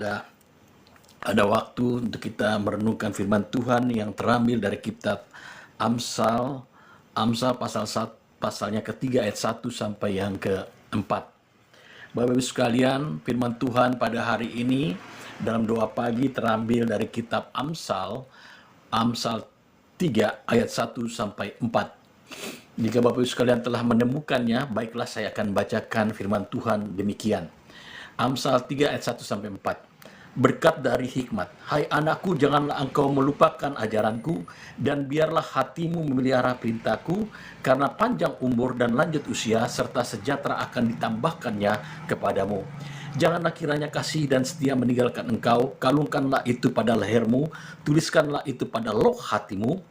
ada ada waktu untuk kita merenungkan firman Tuhan yang terambil dari kitab Amsal, pasal pasalnya ketiga ayat 1 sampai yang keempat. Bapak Ibu sekalian, firman Tuhan pada hari ini dalam doa pagi terambil dari kitab Amsal 3 ayat 1 sampai 4. Jika Bapak Ibu sekalian telah menemukannya, baiklah saya akan bacakan firman Tuhan demikian. Amsal 3 ayat 1 sampai 4. Berkat dari hikmat, hai anakku, janganlah engkau melupakan ajaranku, dan biarlah hatimu memelihara perintahku, karena panjang umur dan lanjut usia, serta sejahtera akan ditambahkannya kepadamu. Janganlah kiranya kasih dan setia meninggalkan engkau, kalungkanlah itu pada lehermu, tuliskanlah itu pada loh hatimu,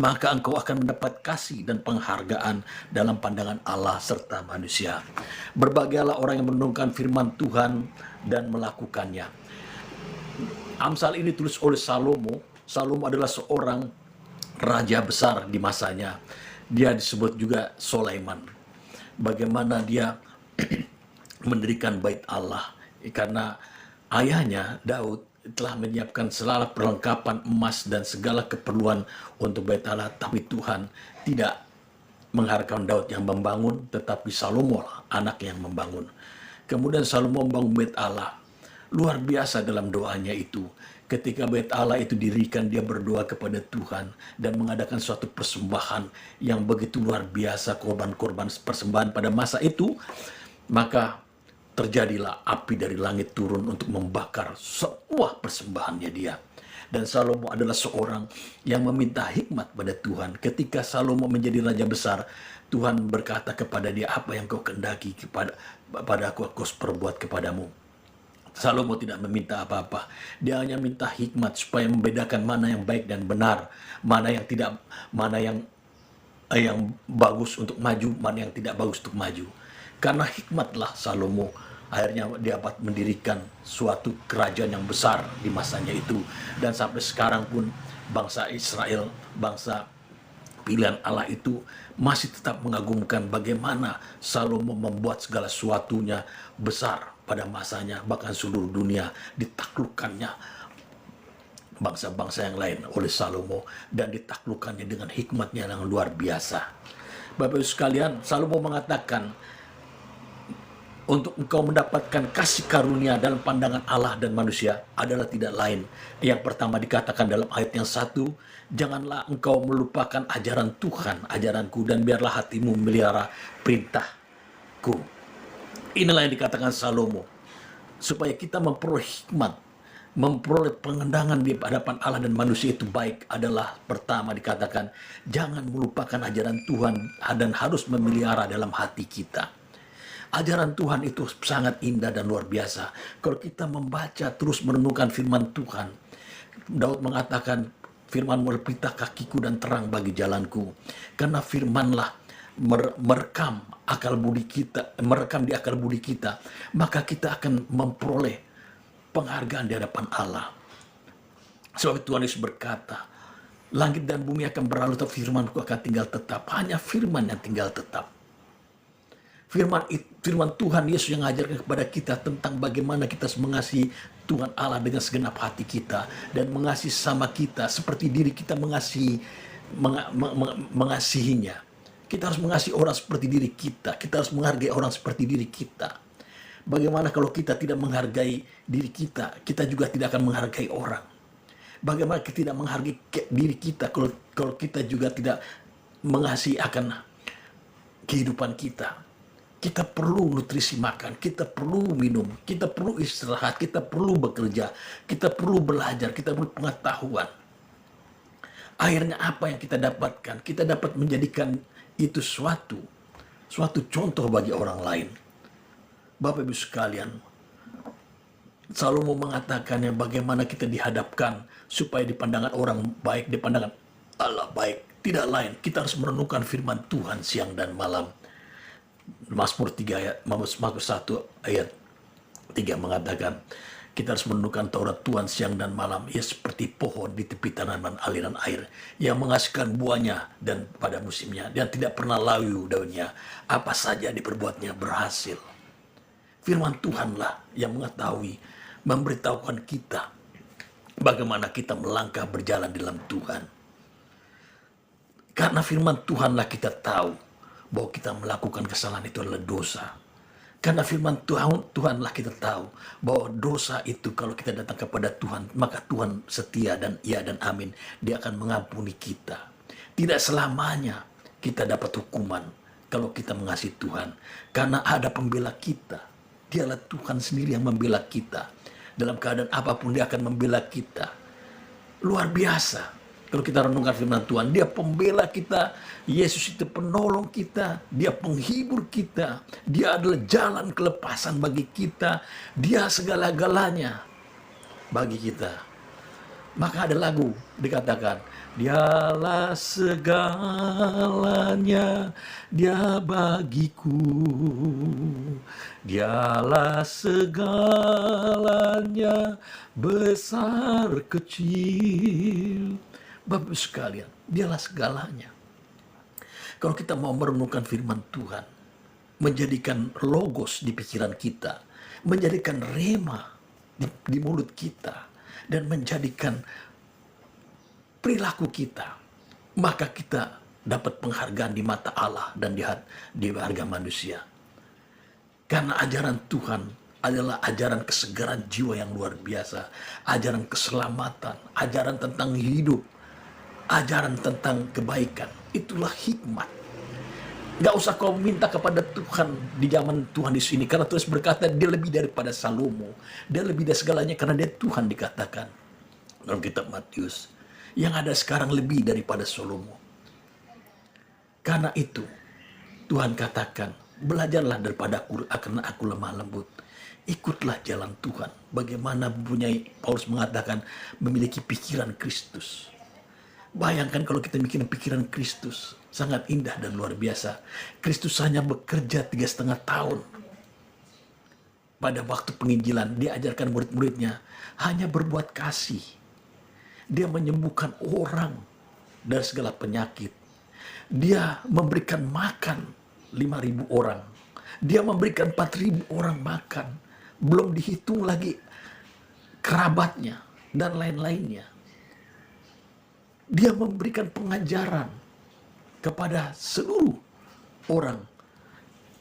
maka engkau akan mendapat kasih dan penghargaan dalam pandangan Allah serta manusia. Berbahagialah orang yang merenungkan firman Tuhan dan melakukannya. Amsal ini ditulis oleh Salomo. Salomo adalah seorang raja besar di masanya. Dia disebut juga Sulaiman. Bagaimana dia mendirikan bait Allah. Karena ayahnya Daud telah menyiapkan segala perlengkapan emas dan segala keperluan untuk bait Allah. Tapi Tuhan tidak mengharapkan Daud yang membangun, tetapi Salomo anak yang membangun. Kemudian Salomo membangun bait Allah. Luar biasa dalam doanya itu. Ketika bait Allah itu didirikan, dia berdoa kepada Tuhan dan mengadakan suatu persembahan yang begitu luar biasa, korban-korban persembahan pada masa itu. Maka terjadilah api dari langit turun untuk membakar semua persembahannya dia. Dan Salomo adalah seorang yang meminta hikmat pada Tuhan. Ketika Salomo menjadi raja besar, Tuhan berkata kepada dia, apa yang kau kehendaki kepada aku perbuat kepadamu. Salomo tidak meminta apa-apa. Dia hanya minta hikmat supaya membedakan mana yang baik dan benar, mana yang tidak, mana yang bagus untuk maju, mana yang tidak bagus untuk maju. Karena hikmatlah Salomo akhirnya dia dapat mendirikan suatu kerajaan yang besar di masanya itu. Dan sampai sekarang pun bangsa Israel, bangsa pilihan Allah itu masih tetap mengagumkan bagaimana Salomo membuat segala sesuatunya besar pada masanya, bahkan seluruh dunia ditaklukkannya bangsa-bangsa yang lain oleh Salomo, dan ditaklukkannya dengan hikmatnya yang luar biasa. Bapak Ibu sekalian, Salomo mengatakan, untuk engkau mendapatkan kasih karunia dalam pandangan Allah dan manusia adalah tidak lain. Yang pertama dikatakan dalam ayat yang 1, janganlah engkau melupakan ajaran Tuhan, ajaranku, dan biarlah hatimu memelihara perintahku. Inilah yang dikatakan Salomo, supaya kita memperoleh hikmat, memperoleh pengendangan di hadapan Allah dan manusia itu baik adalah pertama dikatakan, jangan melupakan ajaran Tuhan dan harus memelihara dalam hati kita. Ajaran Tuhan itu sangat indah dan luar biasa. Kalau kita membaca terus merenungkan firman Tuhan, Daud mengatakan, firman-Mu pelita kakiku dan terang bagi jalanku. Karena firmanlah merekam di akal budi kita, maka kita akan memperoleh penghargaan di hadapan Allah. Sebab Tuhan Yesus berkata, langit dan bumi akan berlalu, tapi firman-Ku akan tinggal tetap. Hanya firman yang tinggal tetap. Firman Tuhan Yesus yang mengajarkan kepada kita tentang bagaimana kita mengasihi Tuhan Allah dengan segenap hati kita, dan mengasihi sama kita seperti diri kita mengasihinya. Kita harus mengasihi orang seperti diri kita. Kita harus menghargai orang seperti diri kita. Bagaimana kalau kita tidak menghargai diri kita, kita juga tidak akan menghargai orang. Bagaimana kita tidak menghargai diri kita kalau kita juga tidak mengasihi akan kehidupan kita. Kita perlu nutrisi makan, kita perlu minum, kita perlu istirahat, kita perlu bekerja, kita perlu belajar, kita perlu pengetahuan. Akhirnya apa yang kita dapatkan? Kita dapat menjadikan itu suatu contoh bagi orang lain. Bapak Ibu sekalian, Salomo mengatakannya bagaimana kita dihadapkan supaya di pandangan orang baik, di pandangan Allah baik. Tidak lain, kita harus merenungkan firman Tuhan siang dan malam. Mazmur 1 ayat 3 mengatakan, kita harus merenungkan Taurat Tuhan siang dan malam. Ia seperti pohon di tepi tanaman aliran air, yang menghasilkan buahnya dan pada musimnya, dan tidak pernah layu daunnya. Apa saja diperbuatnya berhasil. Firman Tuhanlah yang mengetahui memberitahukan kita bagaimana kita melangkah berjalan di dalam Tuhan. Karena firman Tuhanlah kita tahu bahwa kita melakukan kesalahan itu adalah dosa. Karena firman Tuhanlah kita tahu bahwa dosa itu kalau kita datang kepada Tuhan, maka Tuhan setia dan ya dan amin. Dia akan mengampuni kita. Tidak selamanya kita dapat hukuman kalau kita mengasihi Tuhan. Karena ada pembela kita. Dialah Tuhan sendiri yang membela kita. Dalam keadaan apapun dia akan membela kita. Luar biasa. Kalau kita renungkan firman Tuhan, dia pembela kita. Yesus itu penolong kita. Dia penghibur kita. Dia adalah jalan kelepasan bagi kita. Dia segala-galanya bagi kita. Maka ada lagu dikatakan, dialah segalanya, dia bagiku. Dialah segalanya, besar kecil. Bapak sekalian, dialah segalanya. Kalau kita mau merenungkan firman Tuhan, menjadikan logos di pikiran kita, menjadikan rema di mulut kita, dan menjadikan perilaku kita, maka kita dapat penghargaan di mata Allah dan di harga manusia. Karena ajaran Tuhan adalah ajaran kesegaran jiwa yang luar biasa, ajaran keselamatan, ajaran tentang hidup, ajaran tentang kebaikan. Itulah hikmat. Gak usah kau minta kepada Tuhan di zaman Tuhan di sini, karena Tuhan berkata dia lebih daripada Salomo, dia lebih dari segalanya karena dia Tuhan dikatakan dalam kitab Matius. Yang ada sekarang lebih daripada Salomo. Karena itu Tuhan katakan, belajarlah daripada aku karena aku lemah lembut. Ikutlah jalan Tuhan. Bagaimana Paulus mengatakan memiliki pikiran Kristus. Bayangkan kalau kita mikirin pikiran Kristus, sangat indah dan luar biasa. Kristus hanya bekerja 3,5 tahun. Pada waktu penginjilan, dia ajarkan murid-muridnya hanya berbuat kasih. Dia menyembuhkan orang dari segala penyakit. Dia memberikan makan 5.000 orang. Dia memberikan 4.000 orang makan. Belum dihitung lagi kerabatnya dan lain-lainnya. Dia memberikan pengajaran kepada seluruh orang.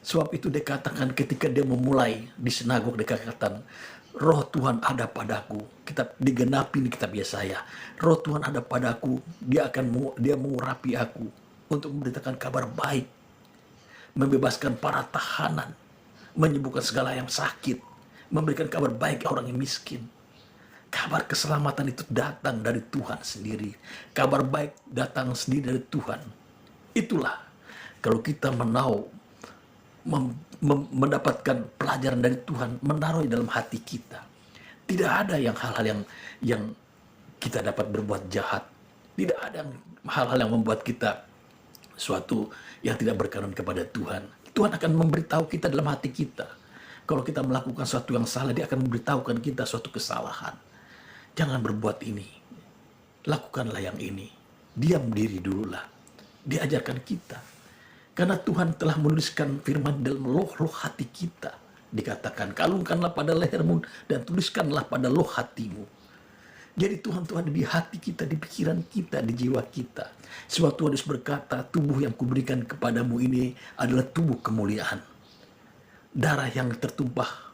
Sebab itu dikatakan ketika dia memulai di sinagog, dikatakan Roh Tuhan ada padaku. Kitab digenapi di kitab Yesaya. Roh Tuhan ada padaku, dia mengurapi aku untuk memberitakan kabar baik, membebaskan para tahanan, menyembuhkan segala yang sakit, memberikan kabar baik orang yang miskin. Kabar keselamatan itu datang dari Tuhan sendiri. Kabar baik datang sendiri dari Tuhan. Itulah kalau kita mendapatkan pelajaran dari Tuhan, menaruh di dalam hati kita. Tidak ada hal-hal yang kita dapat berbuat jahat. Tidak ada hal-hal yang membuat kita suatu yang tidak berkenan kepada Tuhan. Tuhan akan memberitahu kita dalam hati kita. Kalau kita melakukan sesuatu yang salah, dia akan memberitahukan kita suatu kesalahan. Jangan berbuat ini. Lakukanlah yang ini. Diam diri dululah. Diajarkan kita. Karena Tuhan telah menuliskan firman dalam loh-loh hati kita. Dikatakan, kalungkanlah pada lehermu dan tuliskanlah pada loh hatimu. Jadi Tuhan ada di hati kita, di pikiran kita, di jiwa kita. Sebab Tuhan berkata, tubuh yang kuberikan kepadamu ini adalah tubuh kemuliaan. Darah yang tertumpah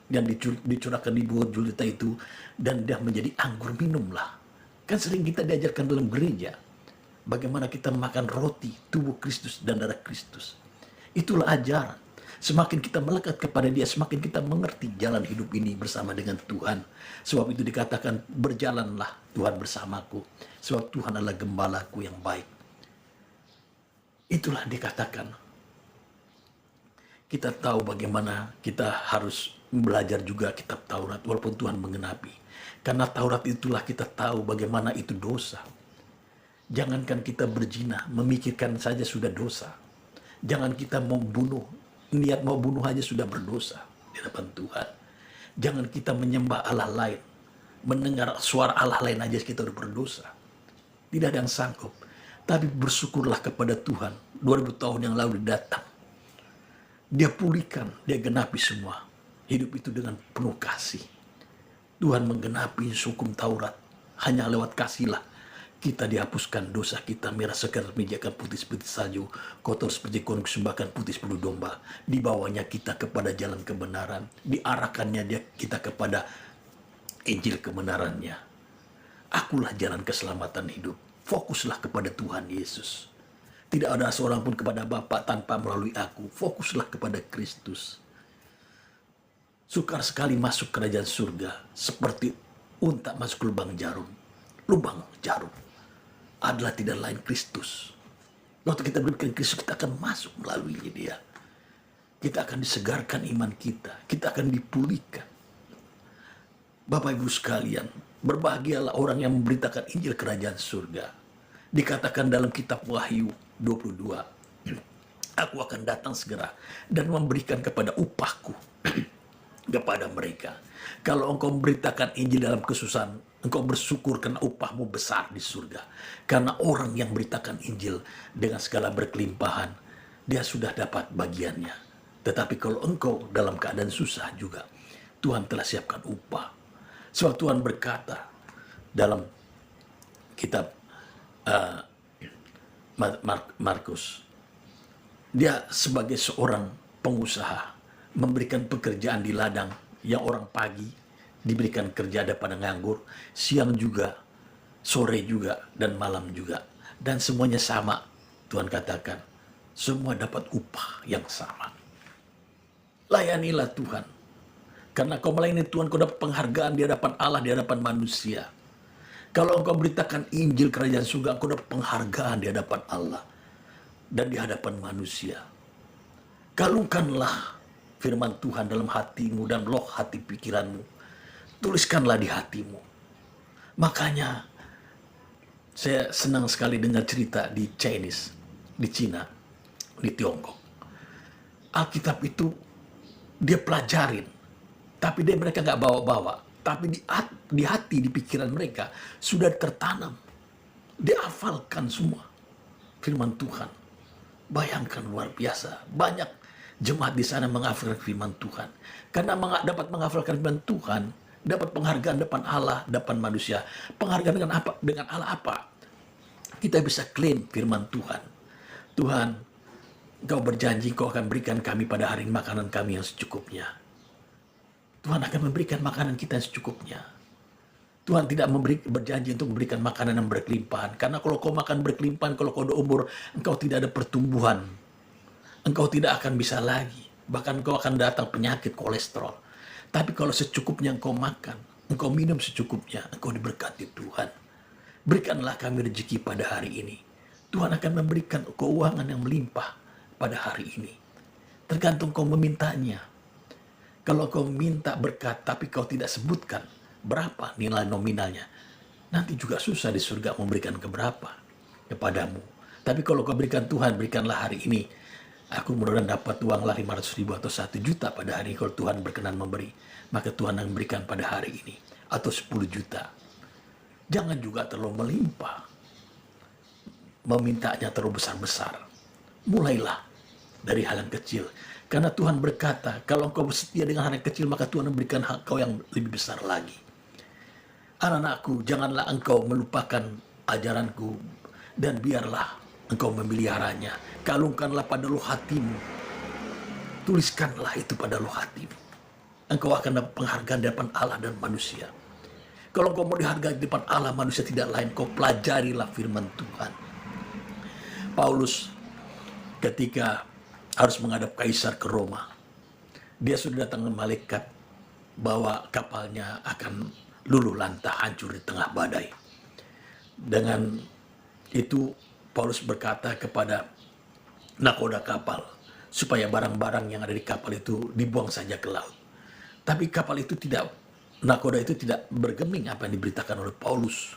yang dicurahkan di bawah julita itu, dan dia menjadi anggur minumlah. Kan sering kita diajarkan dalam gereja bagaimana kita makan roti tubuh Kristus dan darah Kristus. Itulah ajaran. Semakin kita melekat kepada dia, semakin kita mengerti jalan hidup ini bersama dengan Tuhan. Sebab itu dikatakan, berjalanlah Tuhan bersamaku, sebab Tuhan adalah gembalaku yang baik. Itulah dikatakan. Kita tahu bagaimana kita harus belajar juga kitab Taurat walaupun Tuhan menggenapi. Karena Taurat itulah kita tahu bagaimana itu dosa. Jangankan kita berzina, memikirkan saja sudah dosa. Jangan kita mau bunuh, niat mau bunuh aja sudah berdosa di hadapan Tuhan. Jangan kita menyembah Allah lain, mendengar suara Allah lain aja kita udah berdosa. Tidak ada yang sanggup. Tapi bersyukurlah kepada Tuhan, 2000 tahun yang lalu datang. Dia pulihkan, dia genapi semua. Hidup itu dengan penuh kasih. Tuhan menggenapi hukum Taurat. Hanya lewat kasihlah kita dihapuskan dosa kita, merah segar menjaga putih seperti salju, kotor seperti korban persembahkan putih seperti domba. Dibawanya kita kepada jalan kebenaran, diarahkannya dia kita kepada Injil kebenarannya. Akulah jalan keselamatan hidup. Fokuslah kepada Tuhan Yesus. Tidak ada seorang pun kepada Bapa tanpa melalui aku. Fokuslah kepada Kristus. Sukar sekali masuk kerajaan surga seperti unta masuk lubang jarum. Lubang jarum adalah tidak lain Kristus. Waktu kita berikan Kristus, kita akan masuk melalui dia. Kita akan disegarkan iman kita. Kita akan dipulihkan. Bapak Ibu sekalian, berbahagialah orang yang memberitakan Injil kerajaan surga. Dikatakan dalam kitab Wahyu 22, aku akan datang segera dan memberikan kepada upahku kepada mereka. Kalau engkau memberitakan Injil dalam kesusahan, engkau bersyukur karena upahmu besar di surga. Karena orang yang beritakan Injil dengan segala berkelimpahan, dia sudah dapat bagiannya. Tetapi kalau engkau dalam keadaan susah juga, Tuhan telah siapkan upah. Sebab Tuhan berkata dalam kitab Markus, dia sebagai seorang pengusaha memberikan pekerjaan di ladang yang orang pagi diberikan kerja ada pada nganggur, siang juga, sore juga, dan malam juga. Dan semuanya sama, Tuhan katakan, semua dapat upah yang sama. Layanilah Tuhan. Karena kau melayani Tuhan, kau dapat penghargaan di hadapan Allah, di hadapan manusia. Kalau engkau beritakan Injil kerajaan surga, engkau dapat penghargaan di hadapan Allah dan di hadapan manusia. Kalungkanlah firman Tuhan dalam hatimu dan loh hati pikiranmu. Tuliskanlah di hatimu. Makanya saya senang sekali dengar cerita di Chinese, di Cina, di Tiongkok. Alkitab itu dia pelajarin, tapi mereka nggak bawa-bawa. Tapi di hati, di pikiran mereka sudah tertanam. Dihafalkan semua firman Tuhan. Bayangkan luar biasa. Banyak jemaat di sana menghafalkan firman Tuhan. Karena dapat menghafalkan firman Tuhan, dapat penghargaan depan Allah, depan manusia. Penghargaan dengan apa? Dengan Allah apa? Kita bisa klaim firman Tuhan. Tuhan, Engkau berjanji Engkau akan berikan kami pada hari ini makanan kami yang secukupnya. Tuhan akan memberikan makanan kita yang secukupnya. Tuhan tidak berjanji untuk memberikan makanan yang berkelimpahan. Karena kalau kau makan berkelimpahan, kalau kau udah umur, engkau tidak ada pertumbuhan. Engkau tidak akan bisa lagi. Bahkan engkau akan datang penyakit kolesterol. Tapi kalau secukupnya engkau makan, engkau minum secukupnya, engkau diberkati Tuhan. Berikanlah kami rezeki pada hari ini. Tuhan akan memberikan keuangan yang melimpah pada hari ini. Tergantung kau memintanya. Kalau kau minta berkat tapi kau tidak sebutkan berapa nilai nominalnya, nanti juga susah di surga memberikan keberapa kepadamu. Tapi kalau kau berikan Tuhan, berikanlah hari ini. Aku mudah-mudahan dapat uanglah 500.000 atau 1 juta pada hari ini. Kalau Tuhan berkenan memberi, maka Tuhan akan memberikan pada hari ini. Atau 10 juta. Jangan juga terlalu melimpah. Memintanya terlalu besar-besar. Mulailah dari hal yang kecil. Karena Tuhan berkata, kalau engkau bersetia dengan hal yang kecil, maka Tuhan memberikan hak kau yang lebih besar lagi. Anak-anakku, janganlah engkau melupakan ajaranku, dan biarlah engkau memeliharanya. Kalungkanlah pada luh hatimu. Tuliskanlah itu pada luh hatimu. Engkau akan dapat penghargaan di depan Allah dan manusia. Kalau engkau mau dihargai di depan Allah, manusia tidak lain, kau pelajarilah firman Tuhan. Paulus ketika harus menghadap kaisar ke Roma, dia sudah datang ke malaikat bahwa kapalnya akan luluh lantah hancur di tengah badai. Dengan itu Paulus berkata kepada nakoda kapal supaya barang-barang yang ada di kapal itu dibuang saja ke laut. Tapi kapal itu tidak, nakoda itu tidak bergeming apa yang diberitakan oleh Paulus.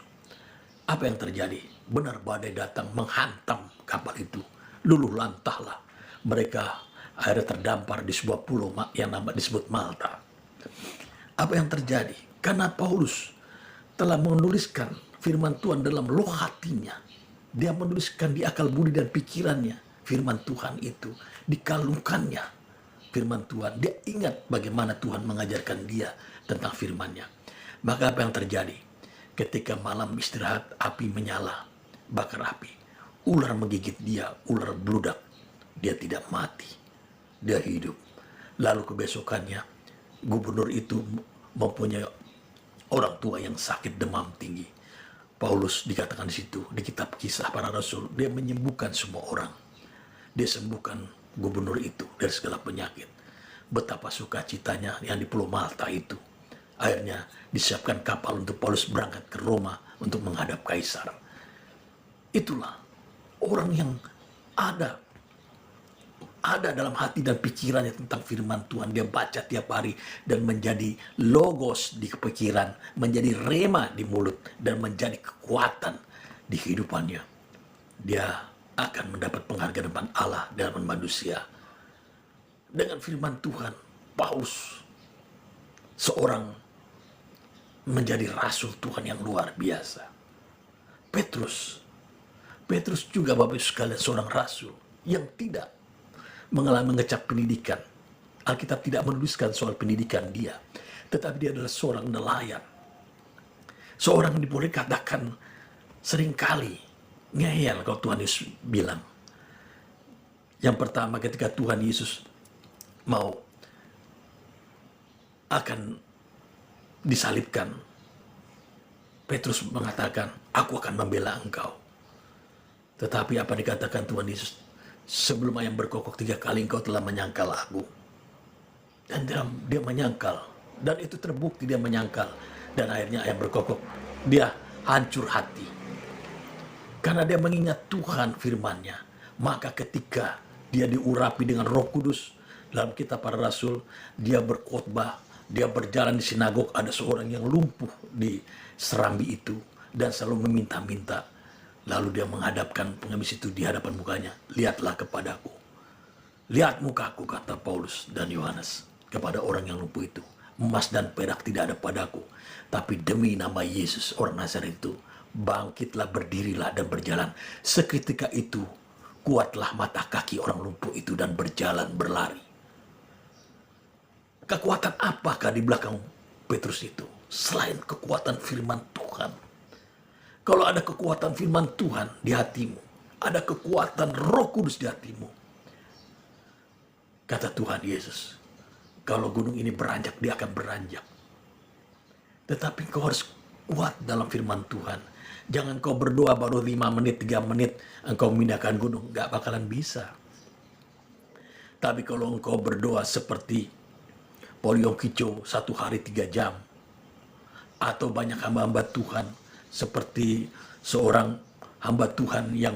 Apa yang terjadi? Benar badai datang menghantam kapal itu. Luluh lantahlah. Mereka akhirnya terdampar di sebuah pulau yang disebut Malta. Apa yang terjadi? Karena Paulus telah menuliskan firman Tuhan dalam loh hatinya. Dia menuliskan di akal budi dan pikirannya firman Tuhan itu. Dikalungkannya firman Tuhan. Dia ingat bagaimana Tuhan mengajarkan dia tentang firman-Nya. Maka apa yang terjadi? Ketika malam istirahat, api menyala, bakar api. Ular menggigit dia, ular bludak. Dia tidak mati, dia hidup. Lalu kebesokannya, gubernur itu mempunyai orang tua yang sakit demam tinggi. Paulus dikatakan di situ, di kitab Kisah Para Rasul, dia menyembuhkan semua orang. Dia sembuhkan gubernur itu dari segala penyakit. Betapa sukacitanya yang di Pulau Malta itu. Akhirnya disiapkan kapal untuk Paulus berangkat ke Roma untuk menghadap kaisar. Itulah orang yang ada dalam hati dan pikirannya tentang firman Tuhan. Dia baca tiap hari dan menjadi logos di pikiran, menjadi rema di mulut, dan menjadi kekuatan di kehidupannya. Dia akan mendapat penghargaan depan Allah dan manusia. Dengan firman Tuhan, Paulus seorang menjadi rasul Tuhan yang luar biasa. Petrus juga Bapak Ibu sekalian seorang rasul yang tidak mengalami mengecap pendidikan. Alkitab tidak menuliskan soal pendidikan dia, tetapi dia adalah seorang nelayan. Seorang yang boleh katakan seringkali ngeyel kalau Tuhan Yesus bilang. Yang pertama ketika Tuhan Yesus mau akan disalibkan, Petrus mengatakan, aku akan membela engkau. Tetapi apa dikatakan Tuhan Yesus? Sebelum ayam berkokok 3 kali engkau telah menyangkal aku. Dan dia menyangkal. Dan itu terbukti dia menyangkal. Dan akhirnya ayam berkokok. Dia hancur hati. Karena dia mengingat Tuhan firman-Nya. Maka ketika dia diurapi dengan Roh Kudus, dalam kitab Para Rasul, dia berkhotbah, dia berjalan di sinagog, ada seorang yang lumpuh di serambi itu dan selalu meminta-minta. Lalu dia menghadapkan pengemis itu di hadapan mukanya. Lihatlah kepadaku. Lihat mukaku, kata Paulus dan Yohanes kepada orang yang lumpuh itu. Emas dan perak tidak ada padaku. Tapi demi nama Yesus orang Nazaret itu, bangkitlah, berdirilah dan berjalan. Seketika itu, kuatlah mata kaki orang lumpuh itu dan berjalan berlari. Kekuatan apakah di belakang Petrus itu? Selain kekuatan firman Tuhan. Kalau ada kekuatan firman Tuhan di hatimu, ada kekuatan Roh Kudus di hatimu. Kata Tuhan Yesus, kalau gunung ini beranjak, dia akan beranjak. Tetapi kau harus kuat dalam firman Tuhan. Jangan kau berdoa baru 5 menit, 3 menit, engkau memindahkan gunung. Gak bakalan bisa. Tapi kalau engkau berdoa seperti Poliong Kico 1 hari 3 jam, atau banyak hamba-hamba Tuhan, seperti seorang hamba Tuhan yang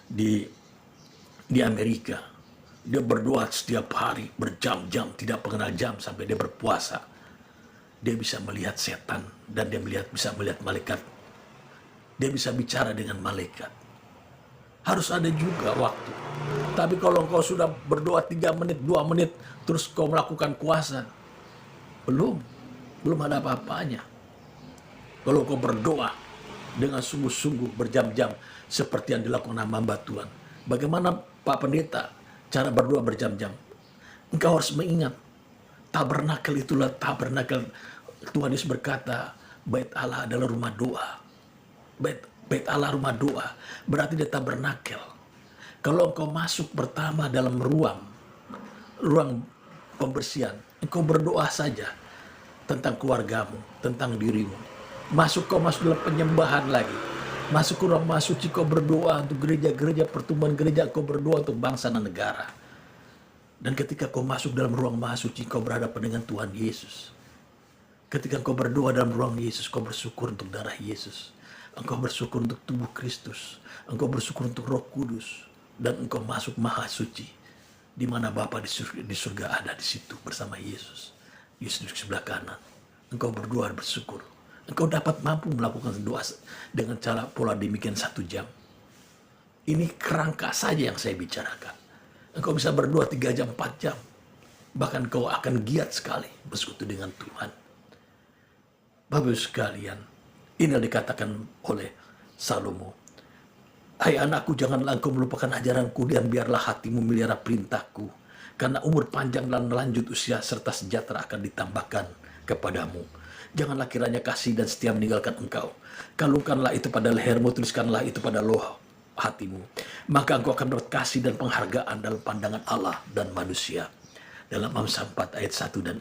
di Amerika. Dia berdoa setiap hari, berjam-jam, tidak mengenal jam sampai dia berpuasa. Dia bisa melihat setan dan dia bisa melihat malaikat. Dia bisa bicara dengan malaikat. Harus ada juga waktu. Tapi kalau kau sudah berdoa 3 menit, 2 menit, terus kau melakukan kuasa, belum ada apa-apanya. Kalau kau berdoa dengan sungguh-sungguh berjam-jam seperti yang dilakukan hamba Tuhan. Bagaimana Pak Pendeta cara berdoa berjam-jam? Engkau harus mengingat tabernakel itulah tabernakel. Tuhan Yesus berkata, bait Allah adalah rumah doa. Bait Allah rumah doa, berarti dia tabernakel. Kalau engkau masuk pertama dalam ruang pembersihan, engkau berdoa saja tentang keluargamu, tentang dirimu. Kau masuk dalam penyembahan lagi. Masuk ke ruang maha suci, kau berdoa untuk gereja-gereja, pertumbuhan gereja, kau berdoa untuk bangsa dan negara. Dan ketika kau masuk dalam ruang maha suci, kau berhadapan dengan Tuhan Yesus. Ketika kau berdoa dalam ruang Yesus, kau bersyukur untuk darah Yesus. Engkau bersyukur untuk tubuh Kristus. Engkau bersyukur untuk Roh Kudus. Dan engkau masuk maha suci, di mana Bapa di surga ada di situ bersama Yesus. Yesus di sebelah kanan. Engkau berdoa bersyukur. Engkau dapat mampu melakukan doa dengan cara pola demikian 1 jam. Ini kerangka saja yang saya bicarakan. Engkau bisa berdoa 3 jam, 4 jam. Bahkan kau akan giat sekali bersekutu dengan Tuhan. Bapak-Ibu sekalian, ini yang dikatakan oleh Salomo. Hai anakku, janganlah engkau melupakan ajaranku dan biarlah hatimu melihara perintahku. Karena umur panjang dan lanjut usia serta sejahtera akan ditambahkan kepadamu. Janganlah kiranya kasih dan setia meninggalkan engkau. Kalungkanlah itu pada lehermu, tuliskanlah itu pada loh hatimu. Maka engkau akan mendapat kasih dan penghargaan dalam pandangan Allah dan manusia. Dalam Amsal 4 ayat 1 dan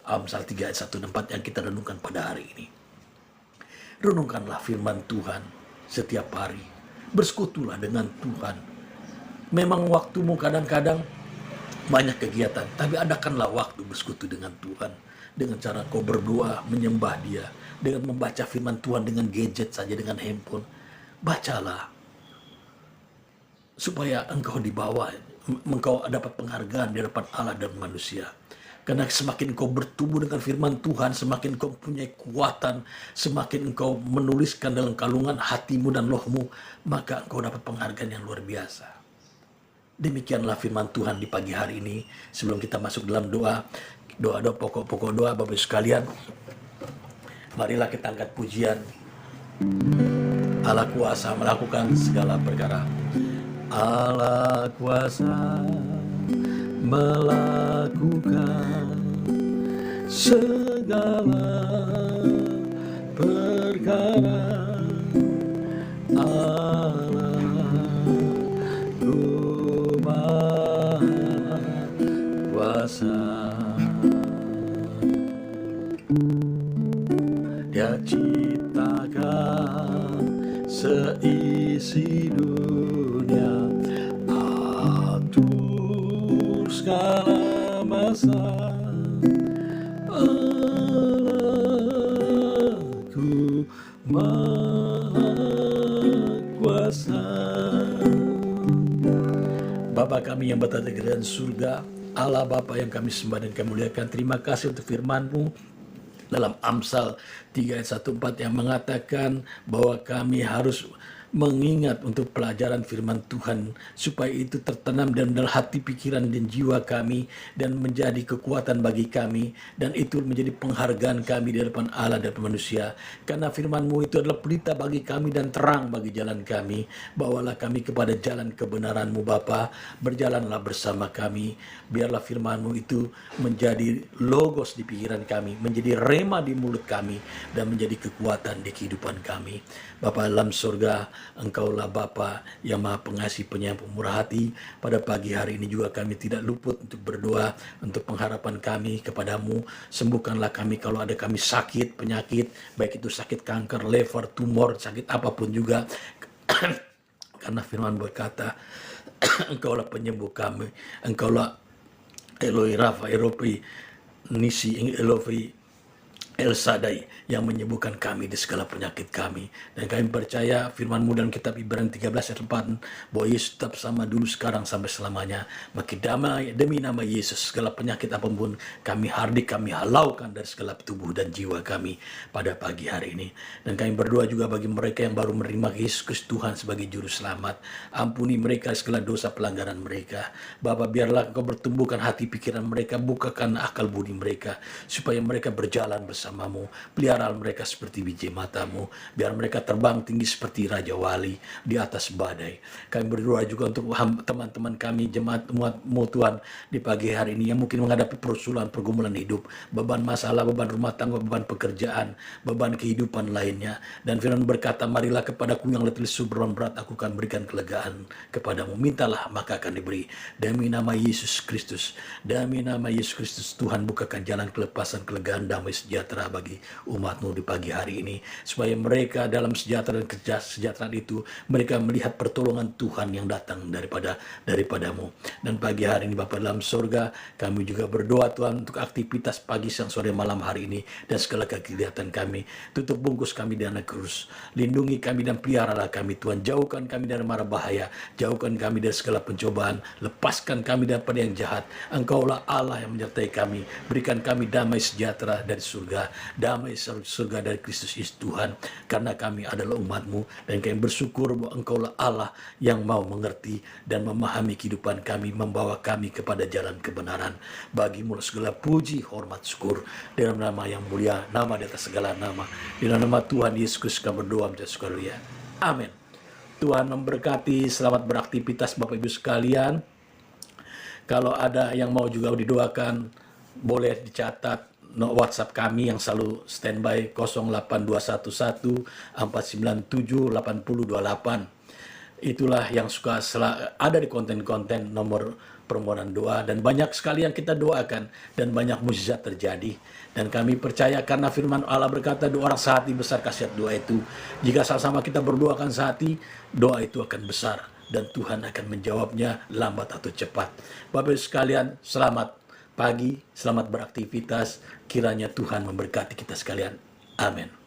Amsal 3 ayat 1 dan 4 yang kita renungkan pada hari ini. Renungkanlah firman Tuhan setiap hari. Bersekutulah dengan Tuhan. Memang waktumu kadang-kadang banyak kegiatan, tapi adakanlah waktu bersekutu dengan Tuhan. Dengan cara kau berdoa, menyembah Dia. Dengan membaca firman Tuhan dengan gadget saja, dengan handphone. Bacalah. Supaya engkau dibawa, engkau dapat penghargaan di hadapan Allah dan manusia. Karena semakin engkau bertumbuh dengan firman Tuhan, semakin engkau punya kekuatan, semakin engkau menuliskan dalam kalungan hatimu dan rohmu, maka engkau dapat penghargaan yang luar biasa. Demikianlah firman Tuhan di pagi hari ini. Sebelum kita masuk dalam doa pokok-pokok doa, Bapak Ibu sekalian, marilah kita angkat pujian. Allah kuasa melakukan segala perkara. Allah kuasa melakukan segala perkara. Allah Maha Kuasa. Dia ciptakan seisi dunia, atur segala masa. Allahku Maha Kuasa. Bapa kami yang berada di dalam surga, Allah Bapa yang kami sembah dan kami muliakan, terima kasih untuk firman-Mu dalam Amsal 3 ayat 1-4 yang mengatakan bahwa kami harus mengingat untuk pelajaran firman Tuhan, supaya itu tertanam dalam hati, pikiran, dan jiwa kami, dan menjadi kekuatan bagi kami, dan itu menjadi penghargaan kami di hadapan Allah dan manusia. Karena firman-Mu itu adalah pelita bagi kami dan terang bagi jalan kami. Bawalah kami kepada jalan kebenaran-Mu Bapa, berjalanlah bersama kami. Biarlah firman-Mu itu menjadi logos di pikiran kami, menjadi rema di mulut kami, dan menjadi kekuatan di kehidupan kami. Bapa dalam surga, Engkaulah Bapa yang Maha Pengasih, Penyayang, Pemurah hati. Pada pagi hari ini juga kami tidak luput untuk berdoa untuk pengharapan kami kepadamu. Sembuhkanlah kami kalau ada kami sakit, penyakit, baik itu sakit kanker, liver, tumor, sakit apapun juga. Karena firman berkata, Engkaulah penyembuh kami. Engkaulah Eloi Rafa, Eropi, Nisi, Elofi, El Shaddai yang menyembuhkan kami di segala penyakit kami. Dan kami percaya firman-Mu dalam kitab Ibrani 13 ayat 4 bahwa Yesus tetap sama dulu, sekarang, sampai selamanya. Maka damai demi nama Yesus, segala penyakit apapun kami hardik, kami halaukan dari segala tubuh dan jiwa kami pada pagi hari ini. Dan kami berdoa juga bagi mereka yang baru menerima Yesus Kristus Tuhan sebagai juru selamat. Ampuni mereka segala dosa pelanggaran mereka. Bapa, biarlah Engkau bertumbuhkan hati pikiran mereka, bukakan akal budi mereka, supaya mereka berjalan bersamamu. Pelihara mereka seperti biji matamu, biar mereka terbang tinggi seperti Raja Wali di atas badai. Kami berdoa juga untuk teman-teman kami, jemaat-mu Tuhan, di pagi hari ini yang mungkin menghadapi persoalan, pergumulan hidup, beban masalah, beban rumah tangga, beban pekerjaan, beban kehidupan lainnya. Dan firman berkata, marilah kepadaku yang letih lesu beban berat, aku akan berikan kelegaan kepadamu. Mintalah maka akan diberi. Demi nama Yesus Kristus, demi nama Yesus Kristus, Tuhan bukakan jalan kelepasan, kelegaan, damai sejahtera bagi umat-Mu di pagi hari ini, supaya mereka dalam sejahtera dan kesejahteraan itu mereka melihat pertolongan Tuhan yang datang daripada-Mu. Dan pagi hari ini Bapa dalam surga, kami juga berdoa Tuhan untuk aktivitas pagi, siang, sore, malam hari ini dan segala kegiatan kami. Tutup bungkus kami dengan kurus, lindungi kami dan peliharalah kami Tuhan. Jauhkan kami dari mara bahaya, jauhkan kami dari segala pencobaan, lepaskan kami daripada yang jahat. Engkaulah Allah yang menyertai kami, berikan kami damai sejahtera dari surga, damai surga dari Kristus Yesus Tuhan, karena kami adalah umat-Mu, dan kami bersyukur bahwa Engkaulah Allah yang mau mengerti dan memahami kehidupan kami, membawa kami kepada jalan kebenaran. Bagi-Mu segala puji, hormat, syukur, dalam nama yang mulia, nama di atas segala nama, di dalam nama Tuhan Yesus Kristus kami berdoa menjadi syukur. Amin. Tuhan memberkati, selamat beraktivitas Bapak Ibu sekalian. Kalau ada yang mau juga didoakan, boleh dicatat WhatsApp kami yang selalu standby 08211 497 8028. Itulah yang suka ada di konten-konten nomor permohonan doa, dan banyak sekali yang kita doakan dan banyak mukjizat terjadi. Dan kami percaya karena firman Allah berkata, dua orang sehati besar khasiat doa itu. Jika sama-sama kita berdoakan sehati, doa itu akan besar dan Tuhan akan menjawabnya lambat atau cepat. Bapak Ibu sekalian, selamat pagi, selamat beraktivitas. Kiranya Tuhan memberkati kita sekalian. Amin.